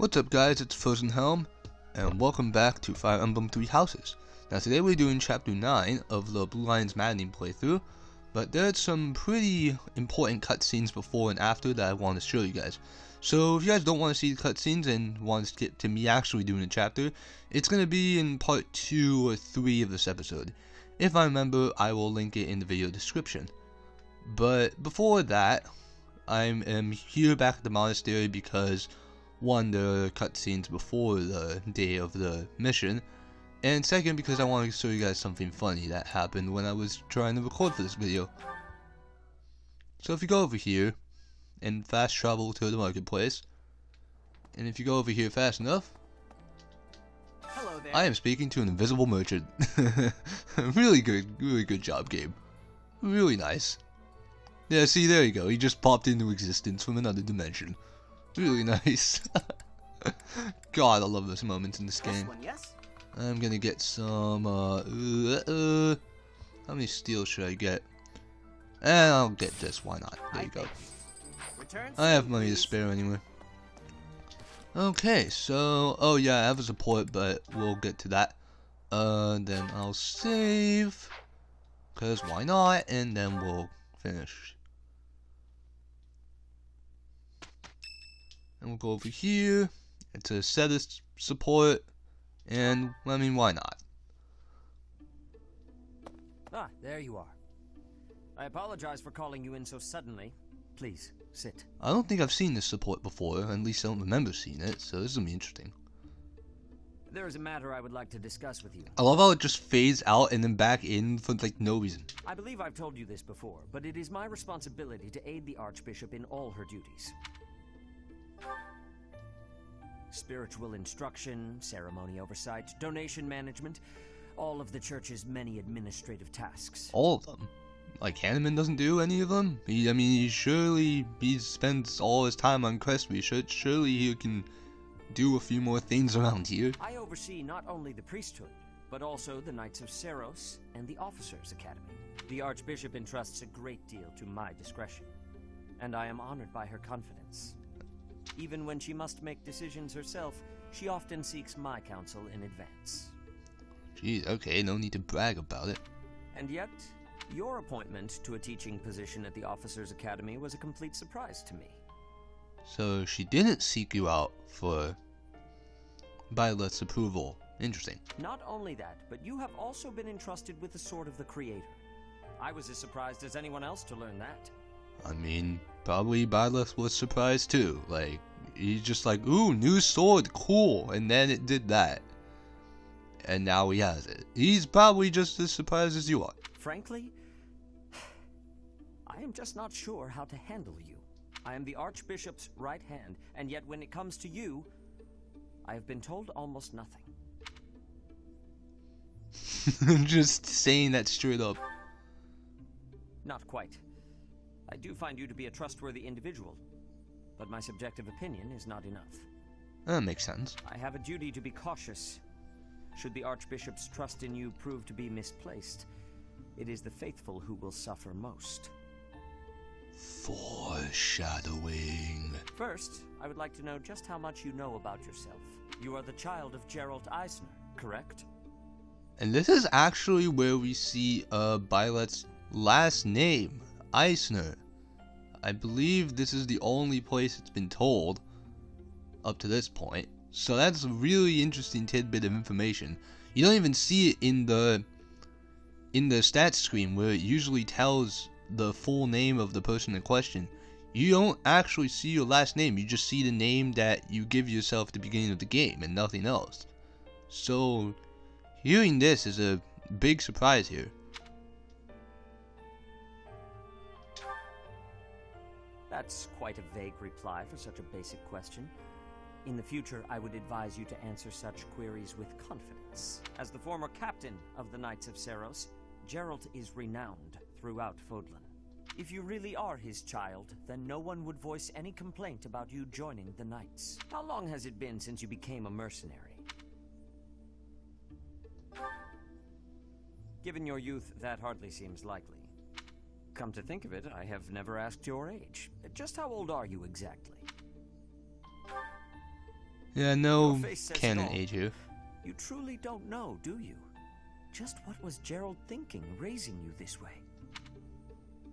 What's up guys, it's Frozen Helm, and welcome back to Fire Emblem 3 Houses. Now today we're doing Chapter 9 of the Blue Lions Maddening playthrough, but there's some pretty important cutscenes before and after that I want to show you guys. So if you guys don't want to see the cutscenes and want to skip to me actually doing the chapter, it's going to be in part 2 or 3 of this episode. If I remember, I will link it in the video description. But before that, I am here back at the monastery because one, there are cutscenes before the day of the mission, and second, because I want to show you guys something funny that happened when I was trying to record for this video. So if you go over here and fast travel to the marketplace, and if you go over here fast enough, hello there. I am speaking to an invisible merchant. Really good job, game. Really nice. Yeah, see, there you go. He just popped into existence from another dimension. Really nice. God, I love those moments in this game. Yes? I'm gonna get some, how many steel should I get? And I'll get this, why not? There you go. I have money to spare anyway. Okay, so, oh yeah, I have a support, but we'll get to that. Then I'll save, cause why not, and then we'll finish. And we'll go over here to set a support, and I mean, why not? Ah, there you are. I apologize for calling you in so suddenly. Please, sit. I don't think I've seen this support before, at least I don't remember seeing it, so this is gonna be interesting. There is a matter I would like to discuss with you. I love how it just fades out and then back in for like no reason. I believe I've told you this before, but it is my responsibility to aid the Archbishop in all her duties. Spiritual instruction, ceremony oversight, donation management, all of the church's many administrative tasks. All of them? Like Hanneman doesn't do any of them? He spends all his time on Crestby. Surely he can do a few more things around here. I oversee not only the priesthood, but also the Knights of Seiros and the Officers' Academy. The Archbishop entrusts a great deal to my discretion, and I am honored by her confidence. Even when she must make decisions herself, she often seeks my counsel in advance. Geez, okay, no need to brag about it. And yet, your appointment to a teaching position at the Officers' Academy was a complete surprise to me. So she didn't seek you out for Violet's approval. Interesting. Not only that, but you have also been entrusted with the Sword of the Creator. I was as surprised as anyone else to learn that. I mean, probably Violet was surprised too. Like, he's just like, ooh, new sword, cool. And then it did that. And now he has it. He's probably just as surprised as you are. Frankly, I am just not sure how to handle you. I am the Archbishop's right hand, and yet when it comes to you, I have been told almost nothing. Just saying that straight up. Not quite. I do find you to be a trustworthy individual, but my subjective opinion is not enough. That makes sense. I have a duty to be cautious. Should the Archbishop's trust in you prove to be misplaced, it is the faithful who will suffer most. Foreshadowing. First, I would like to know just how much you know about yourself. You are the child of Geralt Eisner, correct? And this is actually where we see Violet's last name, Eisner. I believe this is the only place it's been told up to this point. So that's a really interesting tidbit of information. You don't even see it in the stats screen where it usually tells the full name of the person in question. You don't actually see your last name, you just see the name that you give yourself at the beginning of the game and nothing else. So hearing this is a big surprise here. That's quite a vague reply for such a basic question. In the future, I would advise you to answer such queries with confidence. As the former captain of the Knights of Seiros, Geralt is renowned throughout Fodlan. If you really are his child, then no one would voice any complaint about you joining the Knights. How long has it been since you became a mercenary? Given your youth, that hardly seems likely. Come to think of it, I have never asked your age. Just how old are you exactly? Yeah, no Your face says it canon all. age here. You truly don't know, do you? Just what was Gerald thinking, raising you this way?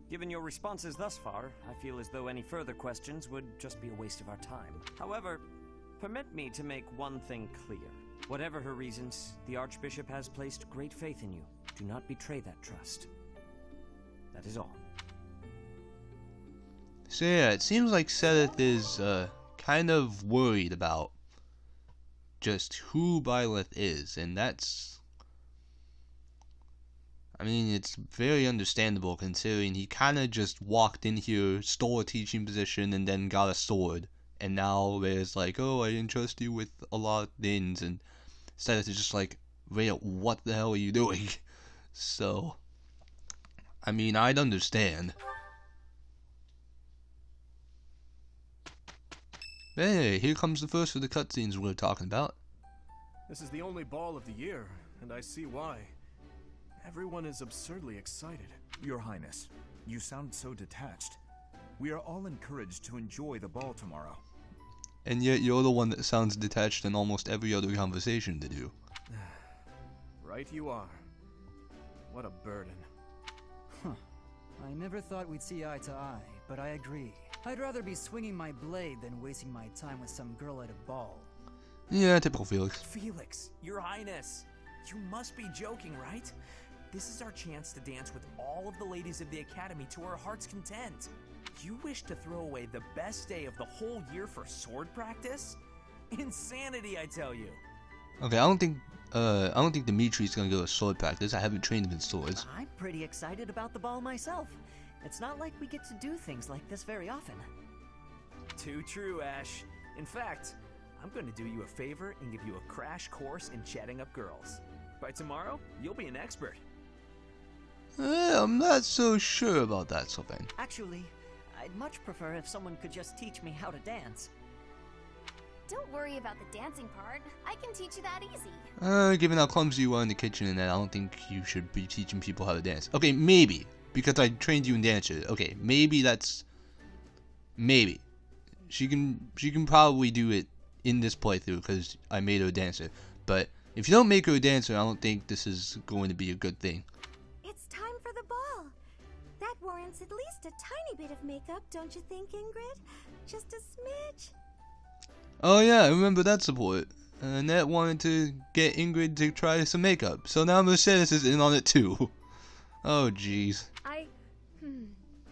Given your responses thus far, I feel as though any further questions would just be a waste of our time. However, permit me to make one thing clear. Whatever her reasons, the Archbishop has placed great faith in you. Do not betray that trust. That is all. So yeah, it seems like Seth is kind of worried about just who Byleth is, and that's... I mean, it's very understandable considering he kind of just walked in here, stole a teaching position, and then got a sword. And now there's like, oh, I entrust you with a lot of things, and Seth is just like, wait, what the hell are you doing? So, I mean, I'd understand. Hey, here comes the first of the cutscenes we're talking about. This is the only ball of the year, and I see why. Everyone is absurdly excited. Your Highness, you sound so detached. We are all encouraged to enjoy the ball tomorrow. And yet you're the one that sounds detached in almost every other conversation to do. Right you are. What a burden. Huh. I never thought we'd see eye to eye, but I agree. I'd rather be swinging my blade than wasting my time with some girl at a ball. Yeah, typical Felix. Felix, Your Highness, you must be joking, right? This is our chance to dance with all of the ladies of the Academy to our heart's content. You wish to throw away the best day of the whole year for sword practice? Insanity, I tell you. Okay, I don't think Dimitri's gonna go to sword practice. I haven't trained him in swords. I'm pretty excited about the ball myself. It's not like we get to do things like this very often. Too true, Ash. In fact, I'm going to do you a favor and give you a crash course in chatting up girls. By tomorrow, you'll be an expert. I'm not so sure about that, Sylvain. Actually, I'd much prefer if someone could just teach me how to dance. Don't worry about the dancing part. I can teach you that easy. Given how clumsy you are in the kitchen and that, I don't think you should be teaching people how to dance. Okay, maybe. Because I trained you in dance. Okay, maybe that's... Maybe. She can probably do it in this playthrough because I made her a dancer. But if you don't make her a dancer, I don't think this is going to be a good thing. It's time for the ball. That warrants at least a tiny bit of makeup, don't you think, Ingrid? Just a smidge. Oh yeah, I remember that support. Annette wanted to get Ingrid to try some makeup, so now Mercedes is in on it too. Oh jeez.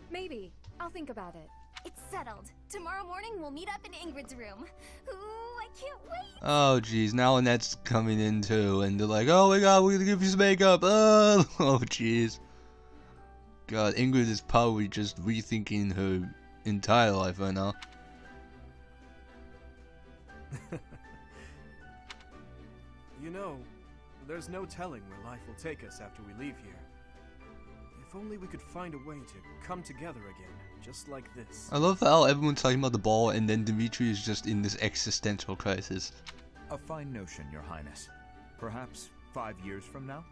Maybe. I'll think about it. It's settled. Tomorrow morning we'll meet up in Ingrid's room. Ooh, I can't wait. Oh jeez, now Annette's coming in too, and they're like, oh my god, we're gonna give you some makeup. Oh jeez. God, Ingrid is probably just rethinking her entire life right now. You know, there's no telling where life will take us after we leave here. If only we could find a way to come together again, just like this. I love how everyone's talking about the ball and then Dimitri is just in this existential crisis. A fine notion, Your Highness. Perhaps 5 years from now?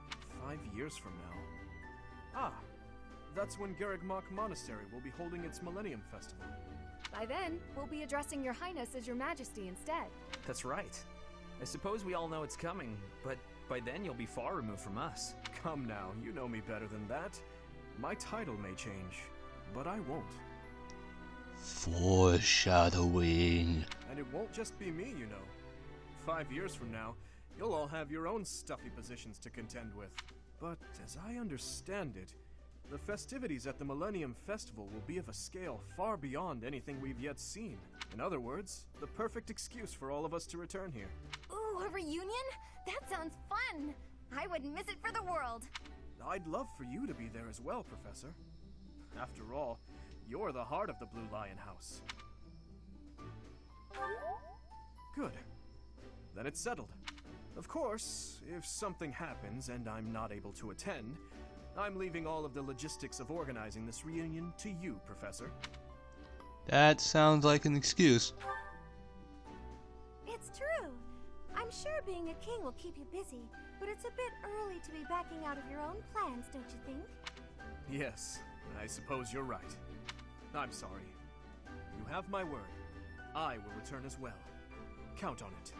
5 years from now? Ah, that's when Garrigmach Monastery will be holding its Millennium Festival. By then, we'll be addressing Your Highness as Your Majesty instead. That's right. I suppose we all know it's coming, but by then you'll be far removed from us. Come now, you know me better than that. My title may change, but I won't. Foreshadowing. And it won't just be me, you know. 5 years from now, you'll all have your own stuffy positions to contend with. But as I understand it, the festivities at the Millennium Festival will be of a scale far beyond anything we've yet seen. In other words, the perfect excuse for all of us to return here. Ooh, a reunion? That sounds fun. I wouldn't miss it for the world. I'd love for you to be there as well, Professor. After all, you're the heart of the Blue Lion House. Good. Then it's settled. Of course, if something happens and I'm not able to attend, I'm leaving all of the logistics of organizing this reunion to you, Professor. That sounds like an excuse. It's true. I'm sure being a king will keep you busy, but it's a bit early to be backing out of your own plans, don't you think? Yes, I suppose you're right. I'm sorry. You have my word. I will return as well. Count on it.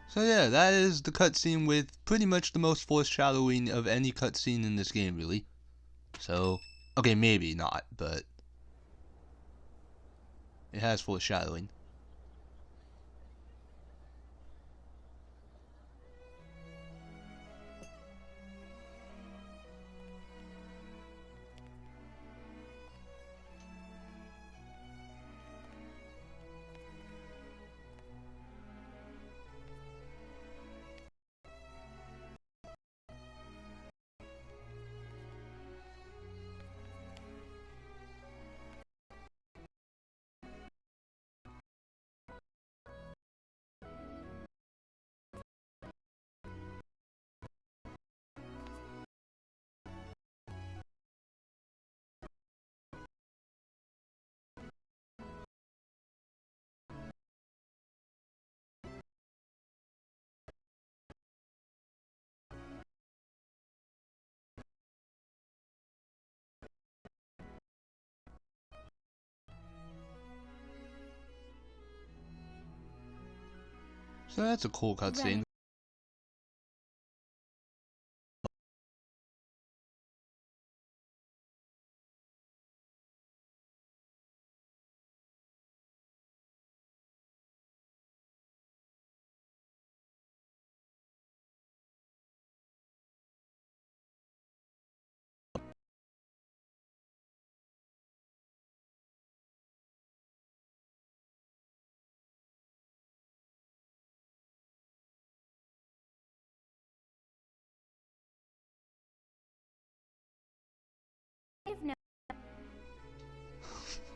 So yeah, that is the cutscene with pretty much the most foreshadowing of any cutscene in this game, really. So, okay, maybe not, but it has foreshadowing. So that's a cool cutscene.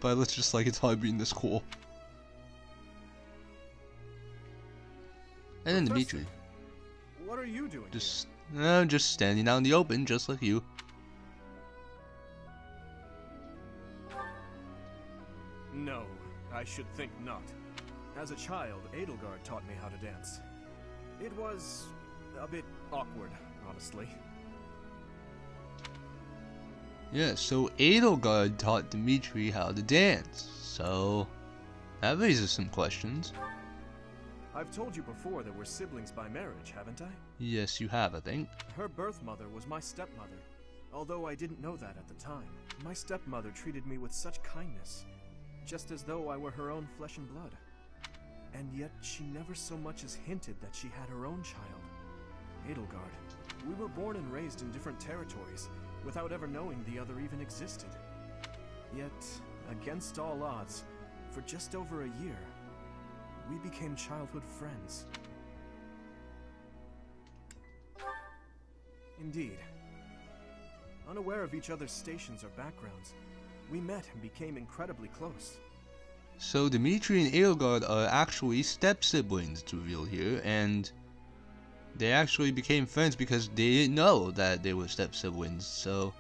But let's just like it's hard being this cool. And then Dimitri. What are you doing Just standing out in the open, just like you. No, I should think not. As a child, Edelgard taught me how to dance. It was a bit awkward, honestly. Yeah, so Edelgard taught Dimitri how to dance. So that raises some questions. I've told you before that we're siblings by marriage, haven't I? Yes, you have, I think. Her birth mother was my stepmother, although I didn't know that at the time. My stepmother treated me with such kindness, just as though I were her own flesh and blood. And yet she never so much as hinted that she had her own child, Edelgard. We were born and raised in different territories, without ever knowing the other even existed. Yet, against all odds, for just over a year, we became childhood friends. Indeed. Unaware of each other's stations or backgrounds, we met and became incredibly close. So Dimitri and Edelgard are actually step-siblings, to reveal here, and they actually became friends because they didn't know that they were step-siblings, so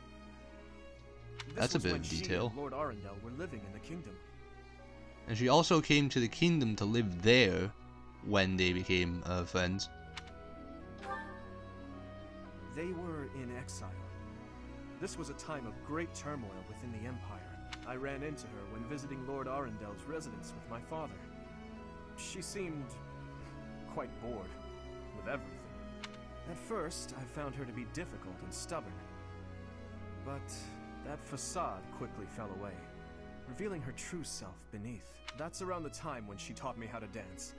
that's a bit of detail. She and Lord Arundel were living in the kingdom. And she also came to the kingdom to live there when they became friends. They were in exile. This was a time of great turmoil within the Empire. I ran into her when visiting Lord Arundel's residence with my father. She seemed quite bored with everything. At first, I found her to be difficult and stubborn. But that facade quickly fell away, revealing her true self beneath. That's around the time when she taught me how to dance.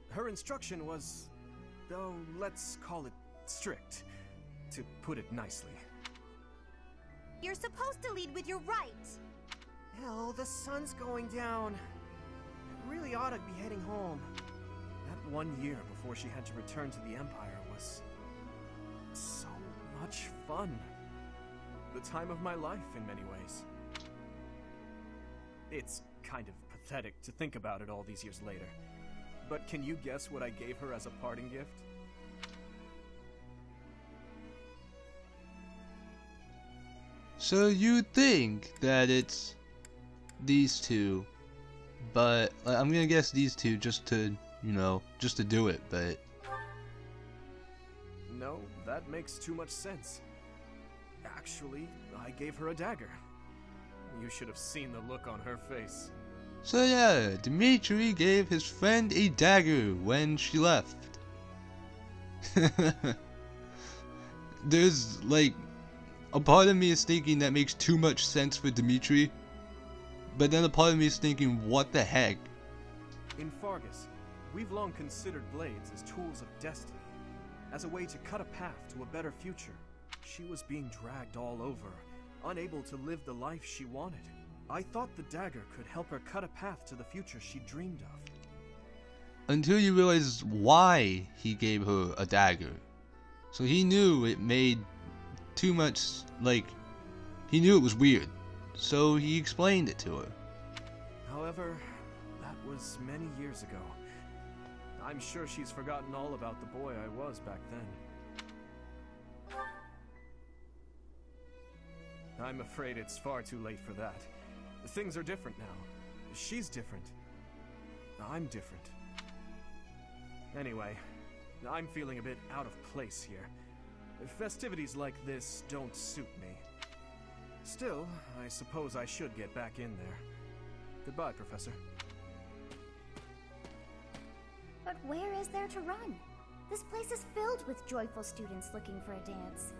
Her instruction was, oh, let's call it strict, to put it nicely. You're supposed to lead with your right. Hell, the sun's going down. I really ought to be heading home. That 1 year before she had to return to the Empire was so much fun. The time of my life in many ways. It's kind of pathetic to think about it all these years later. But can you guess what I gave her as a parting gift? So you think that it's these two, but I'm gonna guess these two just to, just to do it, but... No, that makes too much sense. Actually, I gave her a dagger. You should have seen the look on her face. So yeah, Dimitri gave his friend a dagger when she left. There's like a part of me is thinking that makes too much sense for Dimitri, but then a part of me is thinking, what the heck? In Fargus, we've long considered blades as tools of destiny, as a way to cut a path to a better future. She was being dragged all over, unable to live the life she wanted. I thought the dagger could help her cut a path to the future she dreamed of. Until you realize why he gave her a dagger. So he knew it made too much, like, he knew it was weird. So he explained it to her. However, that was many years ago. I'm sure she's forgotten all about the boy I was back then. I'm afraid it's far too late for that. Things are different now. She's different. I'm different. Anyway, I'm feeling a bit out of place here. Festivities like this don't suit me. Still, I suppose I should get back in there. Goodbye, Professor. But where is there to run? This place is filled with joyful students looking for a dance.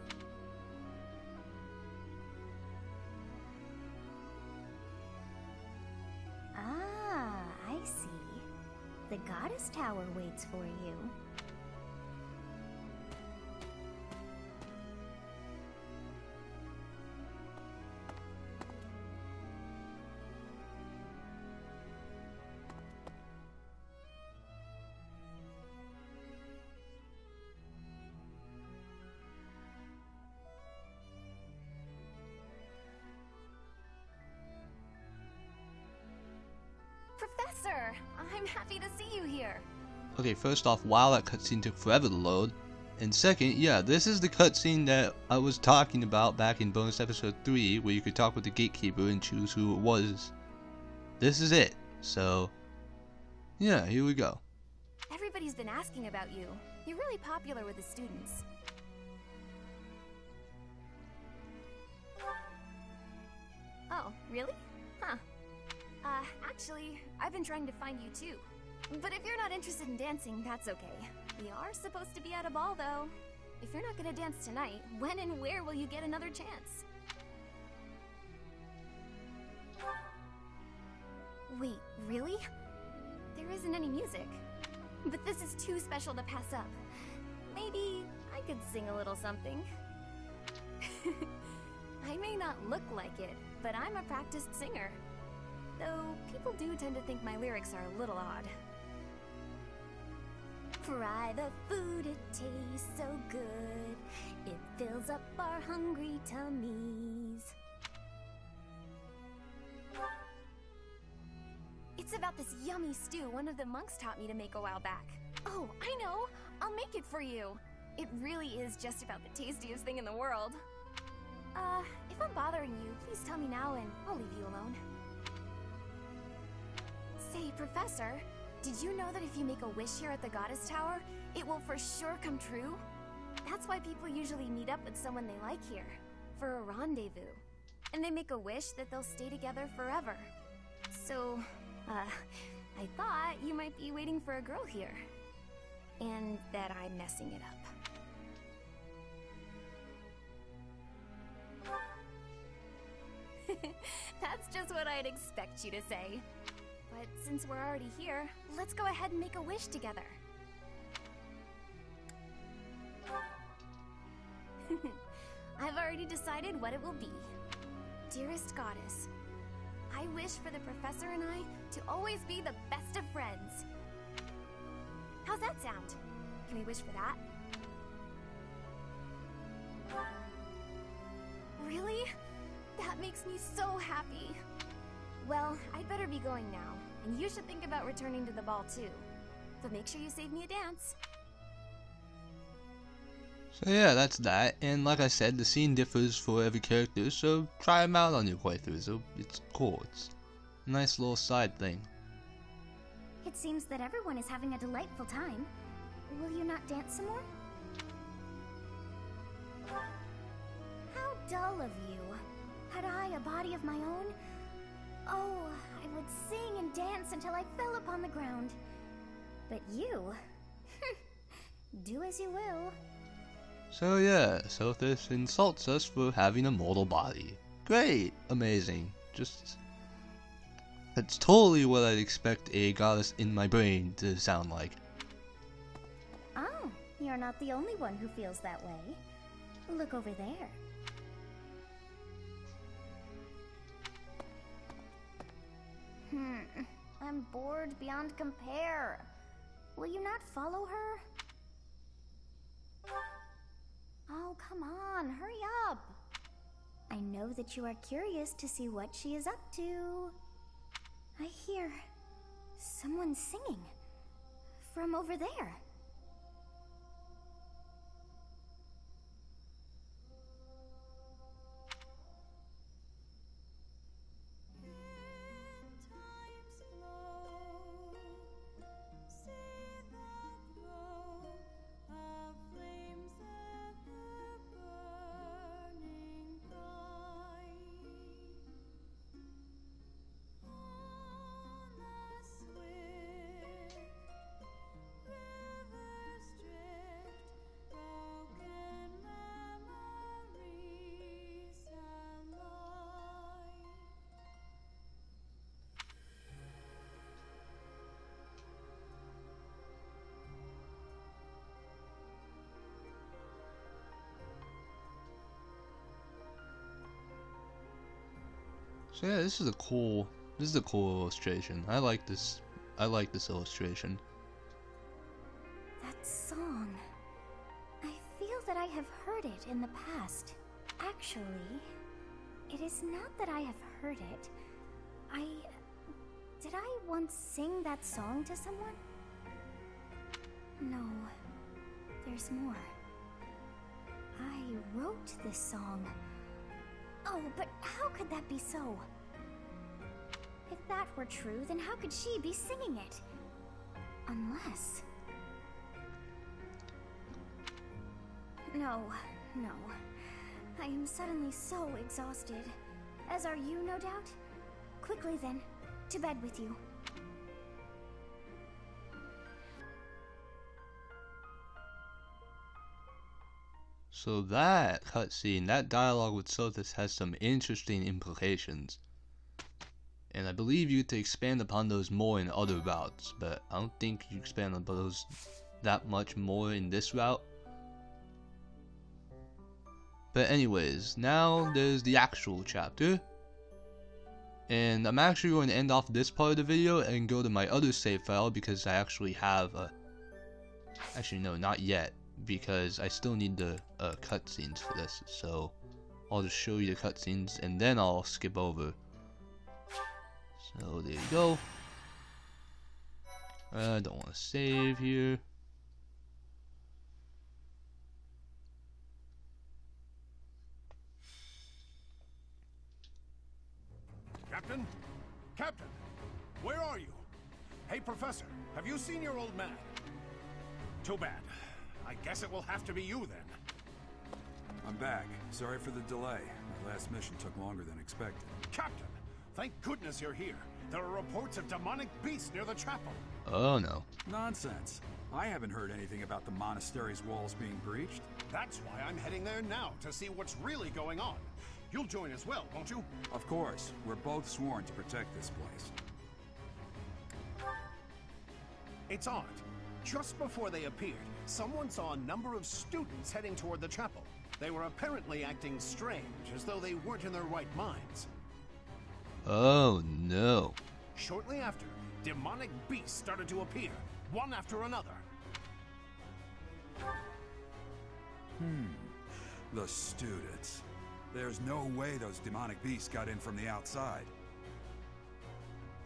Ah, I see. The Goddess Tower waits for you. Professor, I'm happy to see you here. Okay, first off, wow, that cutscene took forever to load. And second, yeah, this is the cutscene that I was talking about back in bonus episode 3, where you could talk with the gatekeeper and choose who it was. This is it. So, yeah, here we go. Everybody's been asking about you. You're really popular with the students. Oh, really? Huh. Actually, I've been trying to find you too. But if you're not interested in dancing, that's okay. We are supposed to be at a ball, though. If you're not gonna dance tonight, when and where will you get another chance? Wait, really? There isn't any music. But this is too special to pass up. Maybe I could sing a little something. I may not look like it, but I'm a practiced singer. Though people do tend to think my lyrics are a little odd. Fry the food, it tastes so good. It fills up our hungry tummies. It's about this yummy stew one of the monks taught me to make a while back. Oh, I know! I'll make it for you! It really is just about the tastiest thing in the world. If I'm bothering you, please tell me now and I'll leave you alone. Say, Professor, did you know that if you make a wish here at the Goddess Tower, it will for sure come true? That's why people usually meet up with someone they like here, for a rendezvous. And they make a wish that they'll stay together forever. So, I thought you might be waiting for a girl here. And that I'm messing it up. That's just what I'd expect you to say. But since we're already here, let's go ahead and make a wish together. I've already decided what it will be. Dearest Goddess, I wish for the Professor and I to always be the best of friends. How's that sound? Can we wish for that? Really? That makes me so happy. Well, I'd better be going now, and you should think about returning to the ball too. But make sure you save me a dance. So yeah, that's that. And like I said, the scene differs for every character, so try them out on your playthrough. So it's cool. It's a nice little side thing. It seems that everyone is having a delightful time. Will you not dance some more? How dull of you. Had I a body of my own, oh, I would sing and dance until I fell upon the ground. But you, do as you will. So yeah, Sothis insults us for having a mortal body. Great, amazing, just... that's totally what I'd expect a goddess in my brain to sound like. Oh, you're not the only one who feels that way. Look over there. I'm bored beyond compare. Will you not follow her? Oh, come on, hurry up. I know that you are curious to see what she is up to. I hear someone singing from over there. So yeah, this is a cool illustration. I like this illustration. That song. I feel that I have heard it in the past. Actually, it is not that I have heard it. Did I once sing that song to someone? No. There's more. I wrote this song. Oh, but how could that be so? If that were true, then how could she be singing it? Unless... No. I am suddenly so exhausted. As are you, no doubt? Quickly then, to bed with you. So that cutscene, that dialogue with Sothis has some interesting implications. And I believe you get to expand upon those more in other routes, but I don't think you expand on those that much more in this route. But anyways, now there's the actual chapter. And I'm actually going to end off this part of the video and go to my other save file because I actually have a... Actually no, not yet, because I still need the cutscenes for this. So I'll just show you the cutscenes and then I'll skip over. So there you go. I don't want to save here. Captain? Captain! Where are you? Hey, Professor, have you seen your old man? Too bad. I guess it will have to be you then. I'm back. Sorry for the delay. My last mission took longer than expected. Captain! Thank goodness you're here. There are reports of demonic beasts near the chapel. Oh no. Nonsense. I haven't heard anything about the monastery's walls being breached. That's why I'm heading there now, to see what's really going on. You'll join as well, won't you? Of course. We're both sworn to protect this place. It's odd. Just before they appeared, someone saw a number of students heading toward the chapel. They were apparently acting strange, as though they weren't in their right minds. Oh no. Shortly after, demonic beasts started to appear, one after another. The students. There's no way those demonic beasts got in from the outside.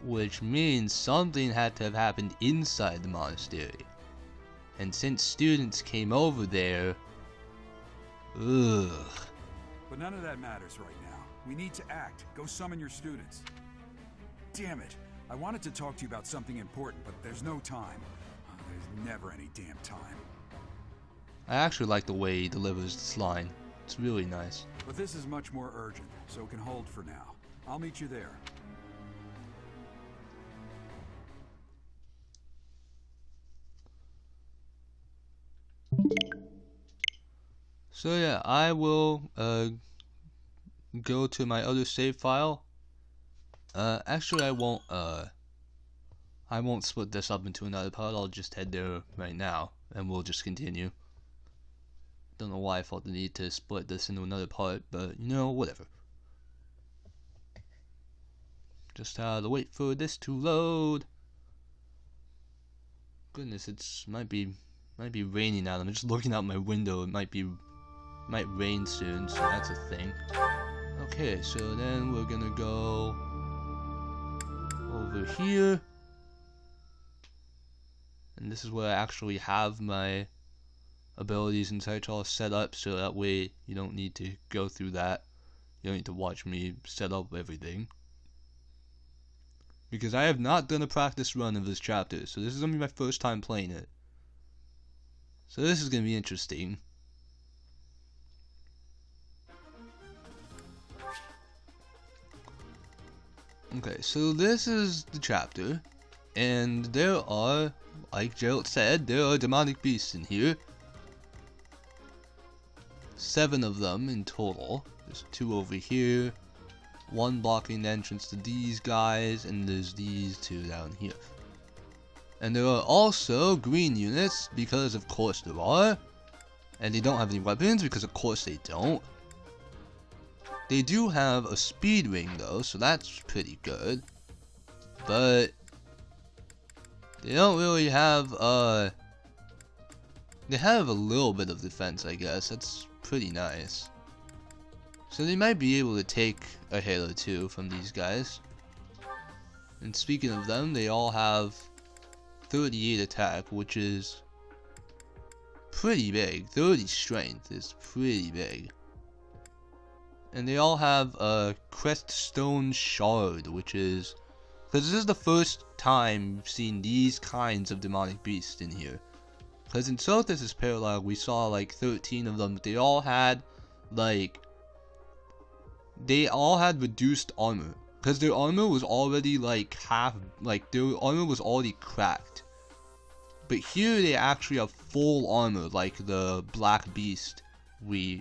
Which means something had to have happened inside the monastery. And since students came over there... Ugh. But none of that matters right now. We need to act. Go summon your students. Damn it. I wanted to talk to you about something important, but there's no time. There's never any damn time. I actually like the way he delivers this line. It's really nice. But this is much more urgent, so it can hold for now. I'll meet you there. So yeah, I will go to my other save file. Actually I won't split this up into another part. I'll just head there right now and we'll just continue. Don't know why I felt the need to split this into another part, but you know, whatever. Just had to wait for this to load. Goodness, might be raining out. I'm just looking out my window. It might rain soon, so that's a thing. Okay, so then we're gonna go over here, and this is where I actually have my abilities and such all set up, so that way you don't need to go through that. You don't need to watch me set up everything, because I have not done a practice run of this chapter, so this is gonna be my first time playing it. So this is gonna be interesting. Okay, so this is the chapter, and there are, like Gerald said, there are demonic beasts in here. 7 of them in total. There's 2 over here, 1 blocking the entrance to these guys, and there's these 2 down here. And there are also green units, because of course there are. And they don't have any weapons, because of course they don't. They do have a speed ring though, so that's pretty good. But they don't really have they have a little bit of defense, I guess. That's pretty nice. So they might be able to take a hit or 2 from these guys. And speaking of them, they all have 38 attack, which is pretty big. 30 strength is pretty big. And they all have a Creststone Shard, which is, because this is the first time we've seen these kinds of demonic beasts in here. Because in Sothis' Parallel we saw like 13 of them, but they all had reduced armor. Because their armor was already like their armor was already cracked. But here they actually have full armor, like the Black Beast we